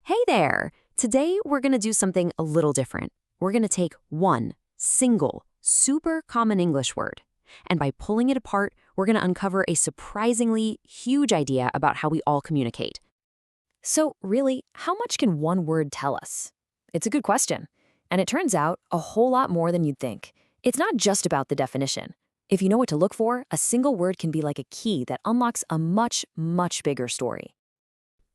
Hey there! Today we're going to do something a little different. We're going to take one single, super common English word, and by pulling it apart, we're going to uncover a surprisingly huge idea about how we all communicate. So really, how much can one word tell us? It's a good question, and it turns out a whole lot more than you'd think. It's not just about the definition. If you know what to look for, a single word can be like a key that unlocks a much, much bigger story.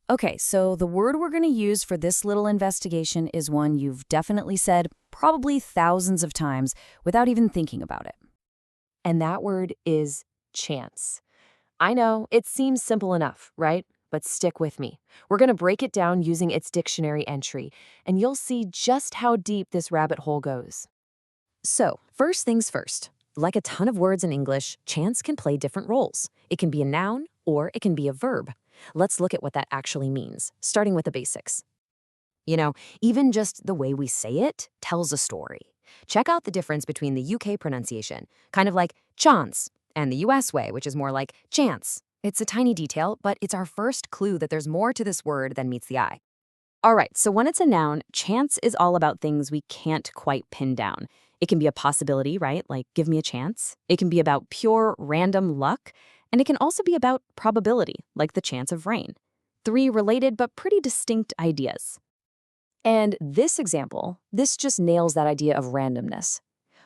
Okay, so the word we're going to use for this little investigation is one you've definitely said probably thousands of times without even thinking about it. And that word is chance. I know, it seems simple enough, right? But stick with me. We're going to break it down using its dictionary entry, and you'll see just how deep this rabbit hole goes. So, first things first. Like a ton of words in English, chance can play different roles. It can be a noun or it can be a verb. Let's look at what that actually means, starting with the basics. Even just the way we say it tells a story. Check out the difference between the UK pronunciation, kind of like chance, and the US way, which is more like chance. It's a tiny detail, but it's our first clue that there's more to this word than meets the eye. All right, so when it's a noun, chance is all about things we can't quite pin down. It can be a possibility, right? Like, give me a chance. It can be about pure random luck. And it can also be about probability, like the chance of rain. Three related but pretty distinct ideas. And this example, this just nails that idea of randomness.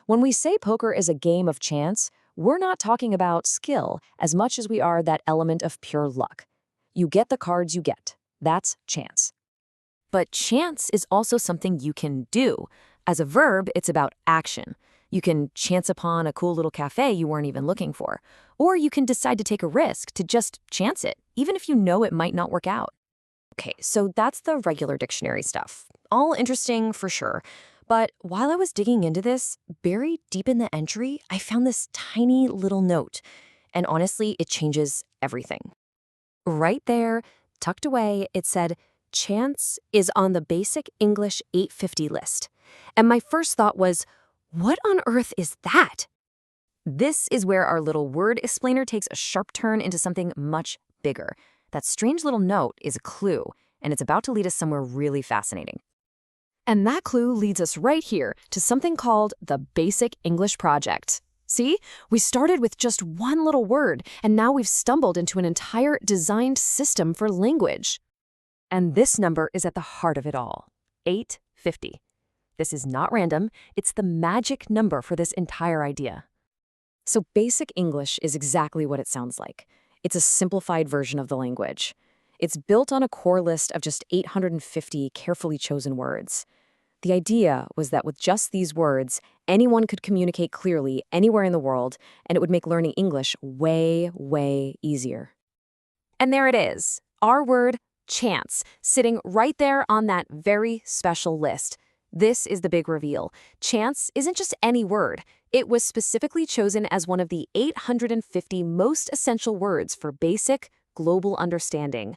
When we say poker is a game of chance, we're not talking about skill as much as we are that element of pure luck. You get the cards you get. That's chance. But chance is also something you can do. As a verb, it's about action. You can chance upon a cool little cafe you weren't even looking for. Or you can decide to take a risk to just chance it, even if you know it might not work out. Okay, so that's the regular dictionary stuff. All interesting for sure. But while I was digging into this, buried deep in the entry, I found this tiny little note. And honestly, it changes everything. Right there, tucked away, it said, chance is on the basic English 850 list. And my first thought was, what on earth is that? This is where our little word explainer takes a sharp turn into something much bigger. That strange little note is a clue, and it's about to lead us somewhere really fascinating. And that clue leads us right here to something called the Basic English Project. See? We started with just one little word, and now we've stumbled into an entire designed system for language. And this number is at the heart of it all, 850. This is not random, it's the magic number for this entire idea. So Basic English is exactly what it sounds like. It's a simplified version of the language. It's built on a core list of just 850 carefully chosen words. The idea was that with just these words, anyone could communicate clearly anywhere in the world, and it would make learning English way, way easier. And there it is, our word, chance, sitting right there on that very special list. This is the big reveal. Chance isn't just any word. It was specifically chosen as one of the 850 most essential words for basic, global understanding.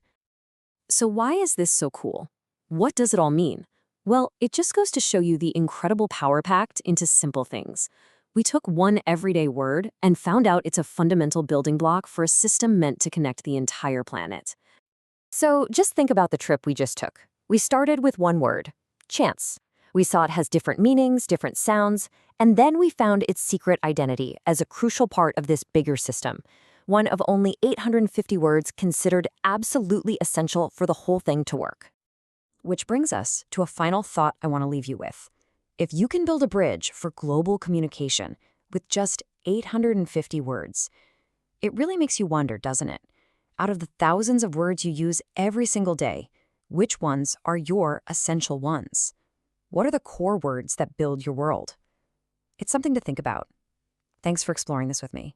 So why is this so cool? What does it all mean? Well, it just goes to show you the incredible power packed into simple things. We took one everyday word and found out it's a fundamental building block for a system meant to connect the entire planet. So just think about the trip we just took. We started with one word, chance. We saw it has different meanings, different sounds, and then we found its secret identity as a crucial part of this bigger system, one of only 850 words considered absolutely essential for the whole thing to work. Which brings us to a final thought I want to leave you with. If you can build a bridge for global communication with just 850 words, it really makes you wonder, doesn't it? Out of the thousands of words you use every single day, which ones are your essential ones? What are the core words that build your world? It's something to think about. Thanks for exploring this with me.